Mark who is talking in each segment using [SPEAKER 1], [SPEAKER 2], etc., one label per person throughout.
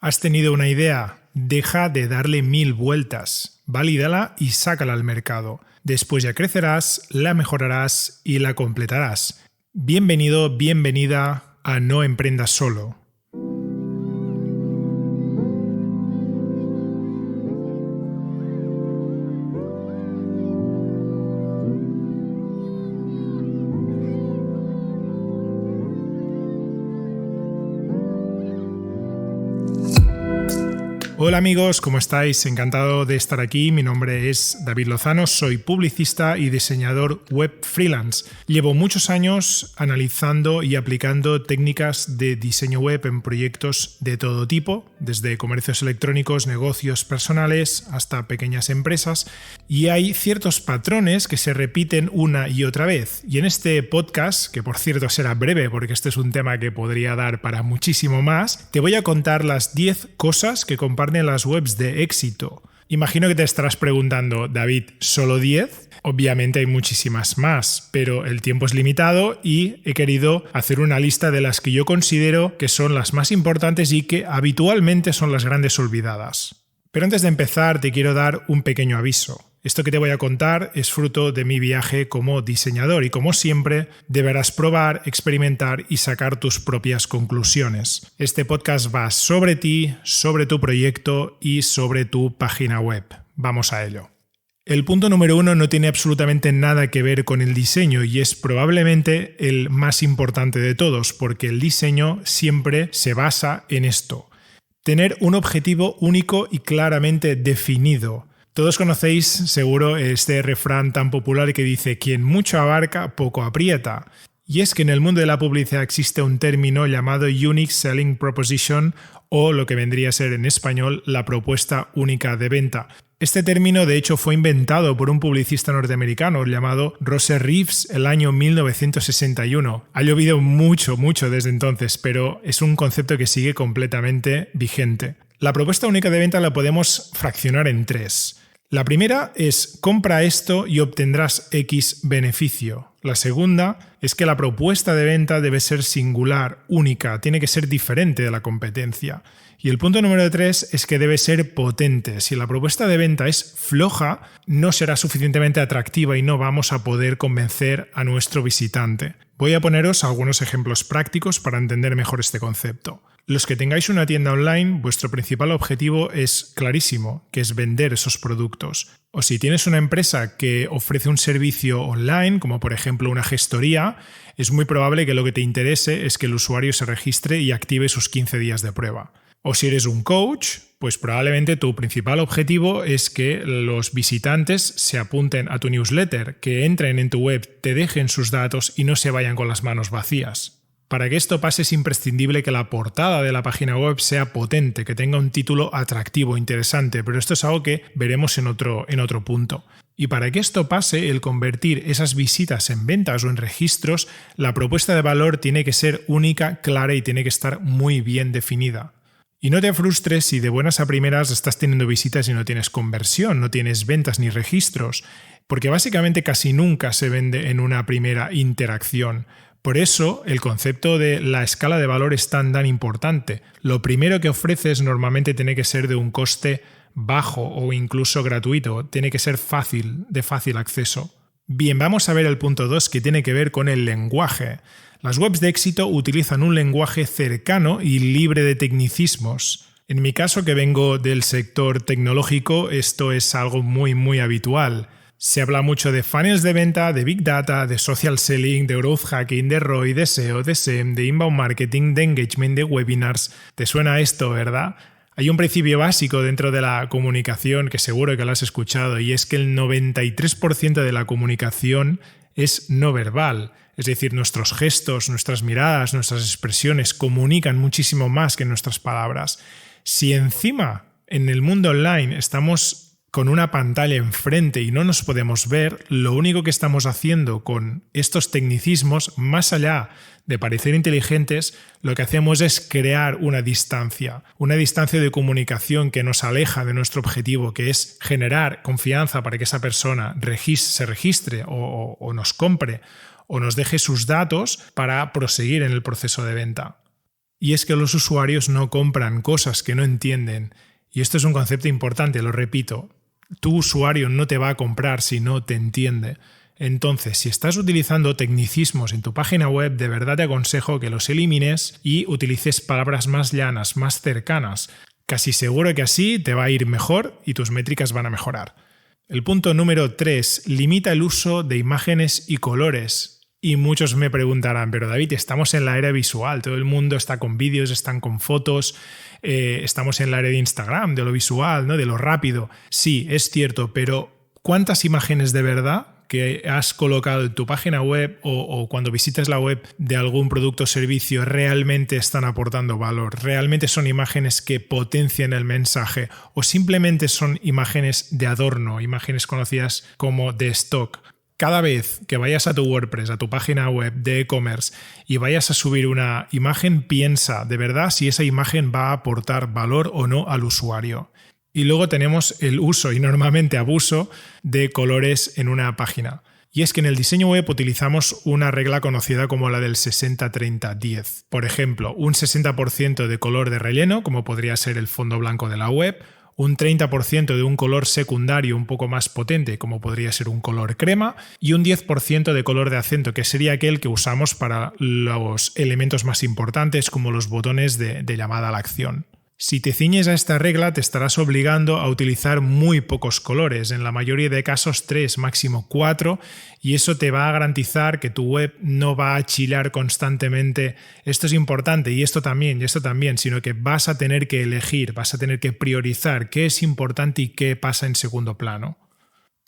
[SPEAKER 1] ¿Has tenido una idea? Deja de darle 1000 vueltas. Valídala y sácala al mercado. Después ya crecerás, la mejorarás y la completarás. Bienvenido, bienvenida a No Emprendas Solo. Hola amigos, ¿cómo estáis? Encantado de estar aquí. Mi nombre es David Lozano, soy publicista y diseñador web freelance. Llevo muchos años analizando y aplicando técnicas de diseño web en proyectos de todo tipo, desde comercios electrónicos, negocios personales hasta pequeñas empresas, y hay ciertos patrones que se repiten una y otra vez. Y en este podcast, que por cierto será breve porque este es un tema que podría dar para muchísimo más, te voy a contar las 10 cosas que comparten las webs de éxito. Imagino que te estarás preguntando, David, ¿solo 10? Obviamente hay muchísimas más, pero el tiempo es limitado y he querido hacer una lista de las que yo considero que son las más importantes y que habitualmente son las grandes olvidadas. Pero antes de empezar te quiero dar un pequeño aviso. Esto que te voy a contar es fruto de mi viaje como diseñador y como siempre deberás probar, experimentar y sacar tus propias conclusiones. Este podcast va sobre ti, sobre tu proyecto y sobre tu página web. Vamos a ello. El punto número 1 no tiene absolutamente nada que ver con el diseño y es probablemente el más importante de todos porque el diseño siempre se basa en esto. Tener un objetivo único y claramente definido. Todos conocéis seguro este refrán tan popular que dice quien mucho abarca, poco aprieta. Y es que en el mundo de la publicidad existe un término llamado Unique Selling Proposition o lo que vendría a ser en español la propuesta única de venta. Este término de hecho fue inventado por un publicista norteamericano llamado Roger Reeves el año 1961. Ha llovido mucho desde entonces, pero es un concepto que sigue completamente vigente. La propuesta única de venta la podemos fraccionar en 3. La primera es compra esto y obtendrás X beneficio. La segunda es que la propuesta de venta debe ser singular, única, tiene que ser diferente de la competencia. Y el punto número 3 es que debe ser potente. Si la propuesta de venta es floja, no será suficientemente atractiva y no vamos a poder convencer a nuestro visitante. Voy a poneros algunos ejemplos prácticos para entender mejor este concepto. Los que tengáis una tienda online, vuestro principal objetivo es clarísimo, que es vender esos productos. O si tienes una empresa que ofrece un servicio online, como por ejemplo una gestoría, es muy probable que lo que te interese es que el usuario se registre y active sus 15 días de prueba. O si eres un coach, pues probablemente tu principal objetivo es que los visitantes se apunten a tu newsletter, que entren en tu web, te dejen sus datos y no se vayan con las manos vacías. Para que esto pase es imprescindible que la portada de la página web sea potente, que tenga un título atractivo, interesante, pero esto es algo que veremos en otro punto. Y para que esto pase, el convertir esas visitas en ventas o en registros, la propuesta de valor tiene que ser única, clara y tiene que estar muy bien definida. Y no te frustres si de buenas a primeras estás teniendo visitas y no tienes conversión, no tienes ventas ni registros, porque básicamente casi nunca se vende en una primera interacción. Por eso, el concepto de la escala de valor es tan importante. Lo primero que ofreces normalmente tiene que ser de un coste bajo o incluso gratuito. Tiene que ser de fácil acceso. Bien, vamos a ver el punto 2 que tiene que ver con el lenguaje. Las webs de éxito utilizan un lenguaje cercano y libre de tecnicismos. En mi caso, que vengo del sector tecnológico, esto es algo muy habitual. Se habla mucho de funnels de venta, de Big Data, de Social Selling, de Growth Hacking, de ROI, de SEO, de SEM, de Inbound Marketing, de Engagement, de Webinars. ¿Te suena esto, verdad? Hay un principio básico dentro de la comunicación que seguro que lo has escuchado y es que el 93% de la comunicación es no verbal. Es decir, nuestros gestos, nuestras miradas, nuestras expresiones comunican muchísimo más que nuestras palabras. Si encima en el mundo online estamos con una pantalla enfrente y no nos podemos ver, lo único que estamos haciendo con estos tecnicismos, más allá de parecer inteligentes, lo que hacemos es crear una distancia de comunicación que nos aleja de nuestro objetivo, que es generar confianza para que esa persona se registre o nos compre o nos deje sus datos para proseguir en el proceso de venta. Y es que los usuarios no compran cosas que no entienden. Y esto es un concepto importante, lo repito. Tu usuario no te va a comprar si no te entiende. Entonces, si estás utilizando tecnicismos en tu página web, de verdad te aconsejo que los elimines y utilices palabras más llanas, más cercanas. Casi seguro que así te va a ir mejor y tus métricas van a mejorar. El punto número 3. Limita el uso de imágenes y colores. Y muchos me preguntarán, pero David, estamos en la era visual, todo el mundo está con vídeos, están con fotos, estamos en la era de Instagram, de lo visual, ¿no? De lo rápido. Sí, es cierto, pero ¿cuántas imágenes de verdad que has colocado en tu página web o cuando visitas la web de algún producto o servicio realmente están aportando valor? ¿Realmente son imágenes que potencian el mensaje o simplemente son imágenes de adorno, imágenes conocidas como de stock? Cada vez que vayas a tu WordPress, a tu página web de e-commerce y vayas a subir una imagen, piensa de verdad si esa imagen va a aportar valor o no al usuario. Y luego tenemos el uso y normalmente abuso de colores en una página. Y es que en el diseño web utilizamos una regla conocida como la del 60-30-10. Por ejemplo, un 60% de color de relleno, como podría ser el fondo blanco de la web, un 30% de un color secundario un poco más potente, como podría ser un color crema, y un 10% de color de acento, que sería aquel que usamos para los elementos más importantes, como los botones de llamada a la acción. Si te ciñes a esta regla, te estarás obligando a utilizar muy pocos colores, en la mayoría de casos 3, máximo 4, y eso te va a garantizar que tu web no va a chilar constantemente. Esto es importante y esto también, sino que vas a tener que elegir, vas a tener que priorizar qué es importante y qué pasa en segundo plano.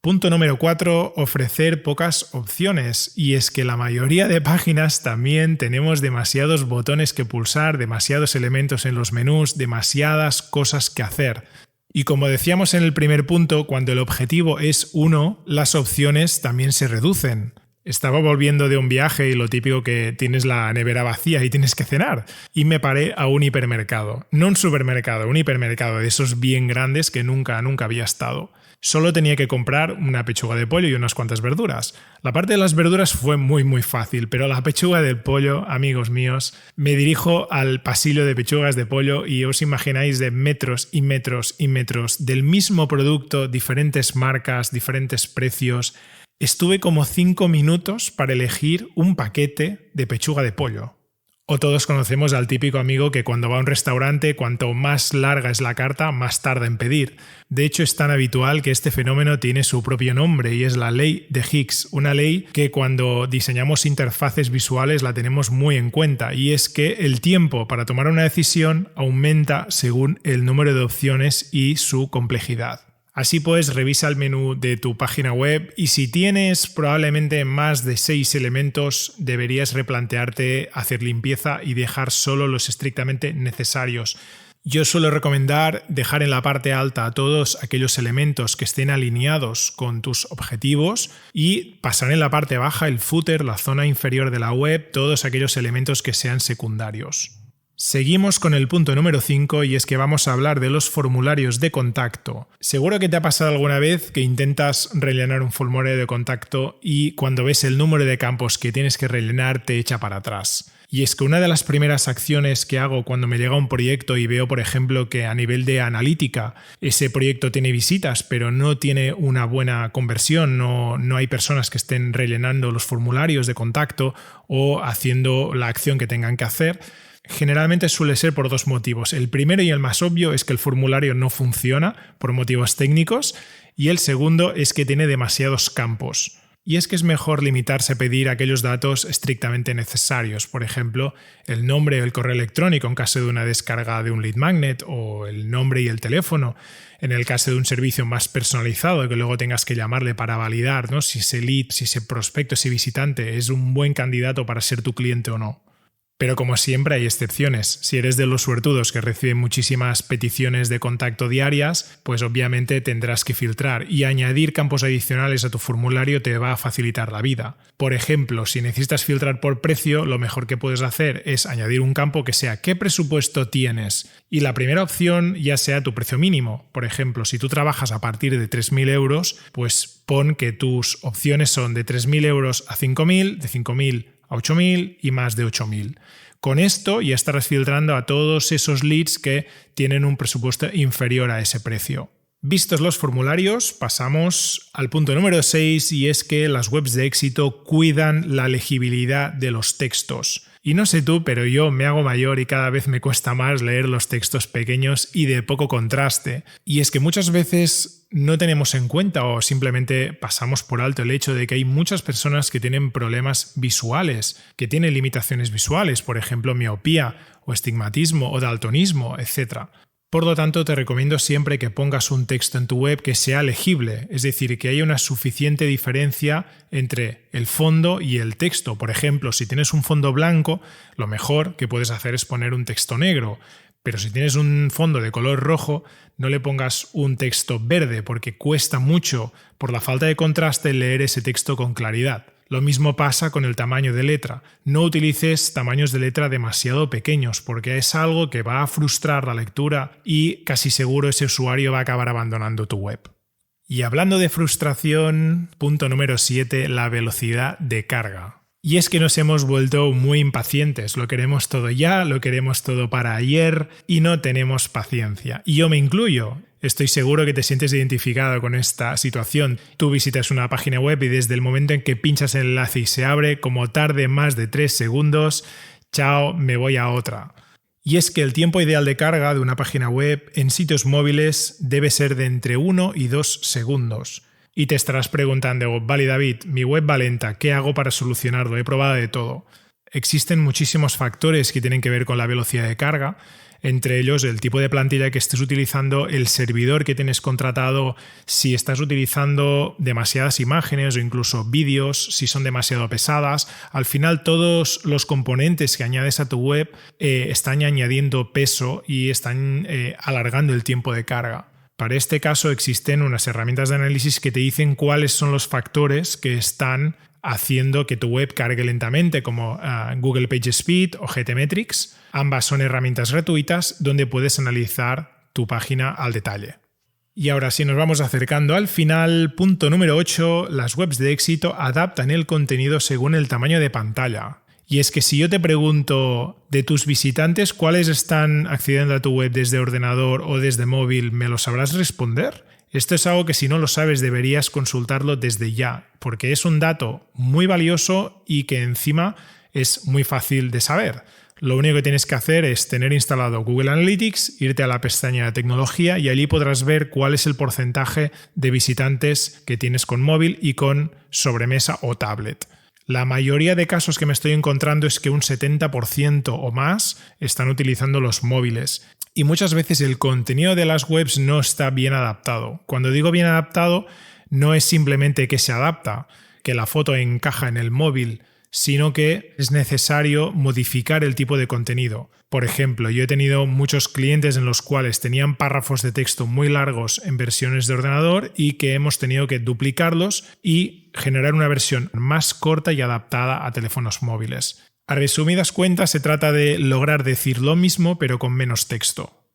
[SPEAKER 1] Punto número 4, ofrecer pocas opciones. Y es que la mayoría de páginas también tenemos demasiados botones que pulsar, demasiados elementos en los menús, demasiadas cosas que hacer. Y como decíamos en el primer punto, cuando el objetivo es uno, las opciones también se reducen. Estaba volviendo de un viaje y lo típico que tienes la nevera vacía y tienes que cenar. Y me paré a un hipermercado. No un supermercado, un hipermercado de esos bien grandes que nunca había estado. Solo tenía que comprar una pechuga de pollo y unas cuantas verduras. La parte de las verduras fue muy fácil, pero la pechuga del pollo, amigos míos, me dirijo al pasillo de pechugas de pollo y os imagináis de metros y metros y metros del mismo producto, diferentes marcas, diferentes precios. Estuve como 5 minutos para elegir un paquete de pechuga de pollo. O todos conocemos al típico amigo que cuando va a un restaurante, cuanto más larga es la carta, más tarda en pedir. De hecho, es tan habitual que este fenómeno tiene su propio nombre y es la ley de Higgs, una ley que cuando diseñamos interfaces visuales la tenemos muy en cuenta, y es que el tiempo para tomar una decisión aumenta según el número de opciones y su complejidad. Así pues, revisa el menú de tu página web y si tienes probablemente más de 6 elementos, deberías replantearte hacer limpieza y dejar solo los estrictamente necesarios. Yo suelo recomendar dejar en la parte alta todos aquellos elementos que estén alineados con tus objetivos y pasar en la parte baja el footer, la zona inferior de la web, todos aquellos elementos que sean secundarios. Seguimos con el punto número 5 y es que vamos a hablar de los formularios de contacto. Seguro que te ha pasado alguna vez que intentas rellenar un formulario de contacto y cuando ves el número de campos que tienes que rellenar te echa para atrás. Y es que una de las primeras acciones que hago cuando me llega un proyecto y veo, por ejemplo, que a nivel de analítica ese proyecto tiene visitas pero no tiene una buena conversión, no hay personas que estén rellenando los formularios de contacto o haciendo la acción que tengan que hacer, generalmente suele ser por 2 motivos. El primero y el más obvio es que el formulario no funciona por motivos técnicos y el segundo es que tiene demasiados campos. Y es que es mejor limitarse a pedir aquellos datos estrictamente necesarios, por ejemplo, el nombre o el correo electrónico en caso de una descarga de un lead magnet o el nombre y el teléfono en el caso de un servicio más personalizado que luego tengas que llamarle para validar, ¿no? Si ese lead, si ese prospecto, ese visitante es un buen candidato para ser tu cliente o no. Pero como siempre hay excepciones. Si eres de los suertudos que reciben muchísimas peticiones de contacto diarias, pues obviamente tendrás que filtrar y añadir campos adicionales a tu formulario te va a facilitar la vida. Por ejemplo, si necesitas filtrar por precio, lo mejor que puedes hacer es añadir un campo que sea ¿qué presupuesto tienes? Y la primera opción ya sea tu precio mínimo. Por ejemplo, si tú trabajas a partir de 3.000 euros, pues pon que tus opciones son de 3.000 euros a 5.000, de 5.000 a 8.000 y más de 8.000. Con esto ya estarás filtrando a todos esos leads que tienen un presupuesto inferior a ese precio. Vistos los formularios, pasamos al punto número 6 y es que las webs de éxito cuidan la legibilidad de los textos. Y no sé tú, pero yo me hago mayor y cada vez me cuesta más leer los textos pequeños y de poco contraste. Y es que muchas veces no tenemos en cuenta o simplemente pasamos por alto el hecho de que hay muchas personas que tienen problemas visuales, que tienen limitaciones visuales, por ejemplo, miopía o estigmatismo o daltonismo, etc. Por lo tanto, te recomiendo siempre que pongas un texto en tu web que sea legible, es decir, que haya una suficiente diferencia entre el fondo y el texto. Por ejemplo, si tienes un fondo blanco, lo mejor que puedes hacer es poner un texto negro. Pero si tienes un fondo de color rojo, no le pongas un texto verde porque cuesta mucho, por la falta de contraste, leer ese texto con claridad. Lo mismo pasa con el tamaño de letra. No utilices tamaños de letra demasiado pequeños porque es algo que va a frustrar la lectura y casi seguro ese usuario va a acabar abandonando tu web. Y hablando de frustración, punto número 7, la velocidad de carga. Y es que nos hemos vuelto muy impacientes, lo queremos todo ya, lo queremos todo para ayer y no tenemos paciencia. Y yo me incluyo. Estoy seguro que te sientes identificado con esta situación. Tú visitas una página web y desde el momento en que pinchas el enlace y se abre, como tarde más de 3 segundos, chao, me voy a otra. Y es que el tiempo ideal de carga de una página web en sitios móviles debe ser de entre 1 y 2 segundos. Y te estarás preguntando, vale David, mi web va lenta, ¿qué hago para solucionarlo? He probado de todo. Existen muchísimos factores que tienen que ver con la velocidad de carga, entre ellos el tipo de plantilla que estés utilizando, el servidor que tienes contratado, si estás utilizando demasiadas imágenes o incluso vídeos, si son demasiado pesadas. Al final todos los componentes que añades a tu web están añadiendo peso y están alargando el tiempo de carga. Para este caso existen unas herramientas de análisis que te dicen cuáles son los factores que están haciendo que tu web cargue lentamente, como Google PageSpeed o GTmetrix. Ambas son herramientas gratuitas donde puedes analizar tu página al detalle. Y ahora sí, nos vamos acercando al final. Punto número 8. Las webs de éxito adaptan el contenido según el tamaño de pantalla. Y es que si yo te pregunto de tus visitantes cuáles están accediendo a tu web desde ordenador o desde móvil, ¿me lo sabrás responder? Esto es algo que si no lo sabes deberías consultarlo desde ya, porque es un dato muy valioso y que encima es muy fácil de saber. Lo único que tienes que hacer es tener instalado Google Analytics, irte a la pestaña de tecnología y allí podrás ver cuál es el porcentaje de visitantes que tienes con móvil y con sobremesa o tablet. La mayoría de casos que me estoy encontrando es que un 70% o más están utilizando los móviles. Y muchas veces el contenido de las webs no está bien adaptado. Cuando digo bien adaptado, no es simplemente que se adapta, que la foto encaja en el móvil, sino que es necesario modificar el tipo de contenido. Por ejemplo, yo he tenido muchos clientes en los cuales tenían párrafos de texto muy largos en versiones de ordenador y que hemos tenido que duplicarlos y generar una versión más corta y adaptada a teléfonos móviles. A resumidas cuentas, se trata de lograr decir lo mismo pero con menos texto.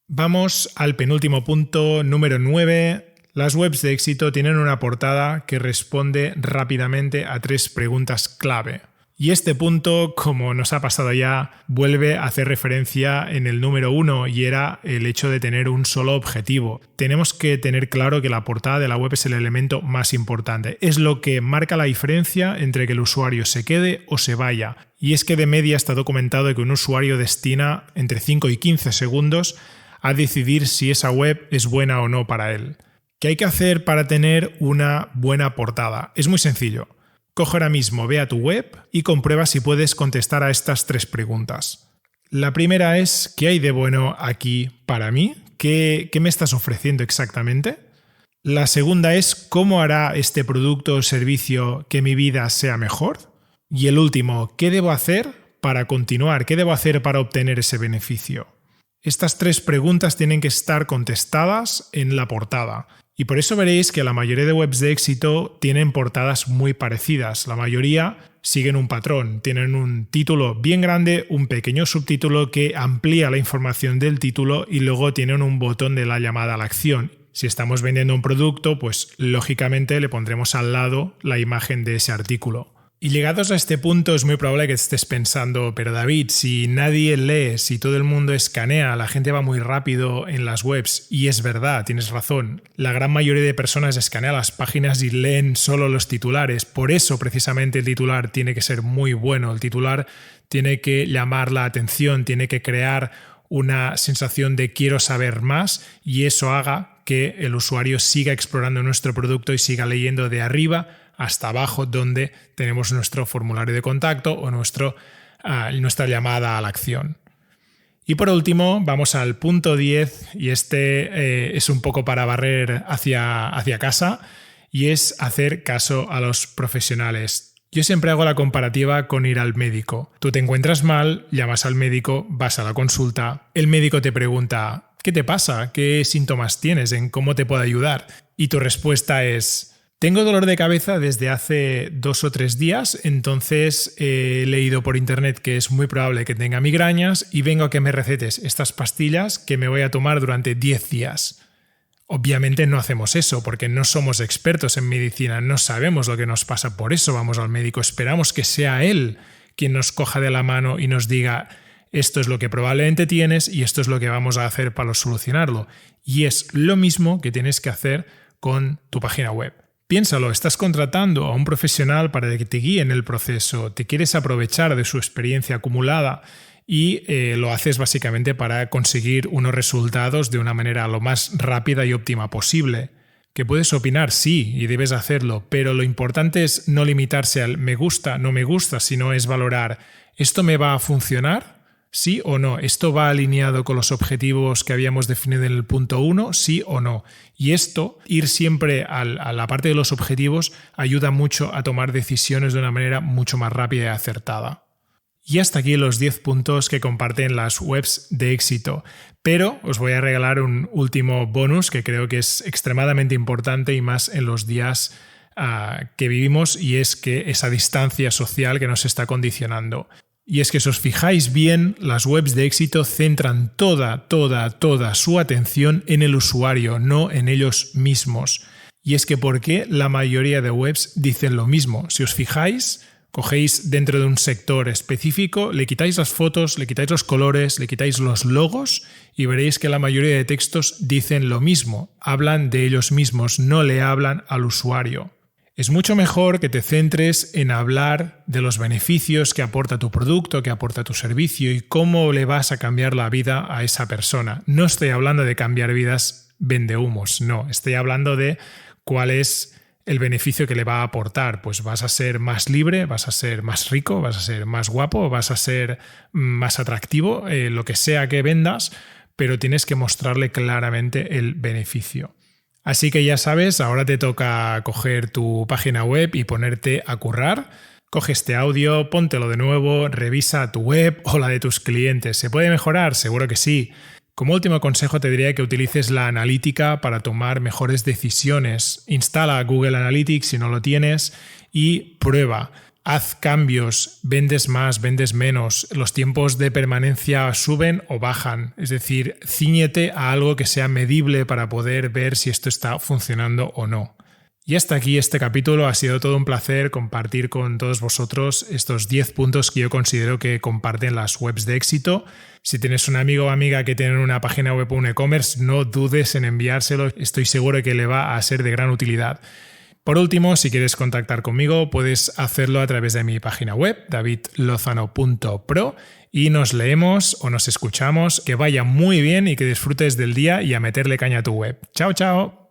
[SPEAKER 1] Vamos al penúltimo punto, número 9. Las webs de éxito tienen una portada que responde rápidamente a 3 preguntas clave. Y este punto, como nos ha pasado ya, vuelve a hacer referencia en el número 1 y era el hecho de tener un solo objetivo. Tenemos que tener claro que la portada de la web es el elemento más importante. Es lo que marca la diferencia entre que el usuario se quede o se vaya. Y es que de media está documentado que un usuario destina entre 5 y 15 segundos a decidir si esa web es buena o no para él. ¿Qué hay que hacer para tener una buena portada? Es muy sencillo. Coge ahora mismo, ve a tu web y comprueba si puedes contestar a estas 3 preguntas. La primera es, ¿qué hay de bueno aquí para mí? ¿Qué me estás ofreciendo exactamente? La segunda es, ¿cómo hará este producto o servicio que mi vida sea mejor? Y el último, ¿qué debo hacer para continuar? ¿Qué debo hacer para obtener ese beneficio? Estas 3 preguntas tienen que estar contestadas en la portada. Y por eso veréis que la mayoría de webs de éxito tienen portadas muy parecidas. La mayoría siguen un patrón. Tienen un título bien grande, un pequeño subtítulo que amplía la información del título y luego tienen un botón de la llamada a la acción. Si estamos vendiendo un producto, pues lógicamente le pondremos al lado la imagen de ese artículo. Y llegados a este punto es muy probable que estés pensando, pero David, si nadie lee, si todo el mundo escanea, la gente va muy rápido en las webs. Y es verdad, tienes razón. La gran mayoría de personas escanean las páginas y leen solo los titulares. Por eso precisamente el titular tiene que ser muy bueno. El titular tiene que llamar la atención, tiene que crear una sensación de quiero saber más y eso haga que el usuario siga explorando nuestro producto y siga leyendo de arriba hasta abajo donde tenemos nuestro formulario de contacto o nuestra llamada a la acción. Y por último, vamos al punto 10 y este es un poco para barrer hacia casa y es hacer caso a los profesionales. Yo siempre hago la comparativa con ir al médico. Tú te encuentras mal, llamas al médico, vas a la consulta, el médico te pregunta ¿qué te pasa? ¿Qué síntomas tienes? ¿En cómo te puedo ayudar? Y tu respuesta es tengo dolor de cabeza desde hace 2 o 3 días, entonces he leído por internet que es muy probable que tenga migrañas y vengo a que me recetes estas pastillas que me voy a tomar durante 10 días. Obviamente no hacemos eso porque no somos expertos en medicina, no sabemos lo que nos pasa, por eso vamos al médico, esperamos que sea él quien nos coja de la mano y nos diga esto es lo que probablemente tienes y esto es lo que vamos a hacer para solucionarlo. Y es lo mismo que tienes que hacer con tu página web. Piénsalo, estás contratando a un profesional para que te guíe en el proceso, te quieres aprovechar de su experiencia acumulada y lo haces básicamente para conseguir unos resultados de una manera lo más rápida y óptima posible. ¿Que puedes opinar? Sí, y debes hacerlo, pero lo importante es no limitarse al me gusta, no me gusta, sino es valorar ¿esto me va a funcionar? ¿Sí o no? ¿Esto va alineado con los objetivos que habíamos definido en el punto 1? ¿Sí o no? Y esto, ir siempre a la parte de los objetivos, ayuda mucho a tomar decisiones de una manera mucho más rápida y acertada. Y hasta aquí los 10 puntos que comparten las webs de éxito. Pero os voy a regalar un último bonus que creo que es extremadamente importante y más en los días que vivimos, y es que esa distancia social que nos está condicionando. Y es que si os fijáis bien, las webs de éxito centran toda su atención en el usuario, no en ellos mismos. Y es que ¿por qué la mayoría de webs dicen lo mismo? Si os fijáis, cogéis dentro de un sector específico, le quitáis las fotos, le quitáis los colores, le quitáis los logos y veréis que la mayoría de textos dicen lo mismo. Hablan de ellos mismos, no le hablan al usuario. Es mucho mejor que te centres en hablar de los beneficios que aporta tu producto, que aporta tu servicio y cómo le vas a cambiar la vida a esa persona. No estoy hablando de cambiar vidas vendehumos, no. Estoy hablando de cuál es el beneficio que le va a aportar. Pues vas a ser más libre, vas a ser más rico, vas a ser más guapo, vas a ser más atractivo, lo que sea que vendas, pero tienes que mostrarle claramente el beneficio. Así que ya sabes, ahora te toca coger tu página web y ponerte a currar. Coge este audio, póntelo de nuevo, revisa tu web o la de tus clientes. ¿Se puede mejorar? Seguro que sí. Como último consejo te diría que utilices la analítica para tomar mejores decisiones. Instala Google Analytics si no lo tienes y prueba. Haz cambios, vendes más, vendes menos, los tiempos de permanencia suben o bajan. Es decir, cíñete a algo que sea medible para poder ver si esto está funcionando o no. Y hasta aquí este capítulo. Ha sido todo un placer compartir con todos vosotros estos 10 puntos que yo considero que comparten las webs de éxito. Si tienes un amigo o amiga que tienen una página web o un e-commerce, no dudes en enviárselo. Estoy seguro que le va a ser de gran utilidad. Por último, si quieres contactar conmigo, puedes hacerlo a través de mi página web, davidlozano.pro, y nos leemos o nos escuchamos. Que vaya muy bien y que disfrutes del día y a meterle caña a tu web. ¡Chao, chao!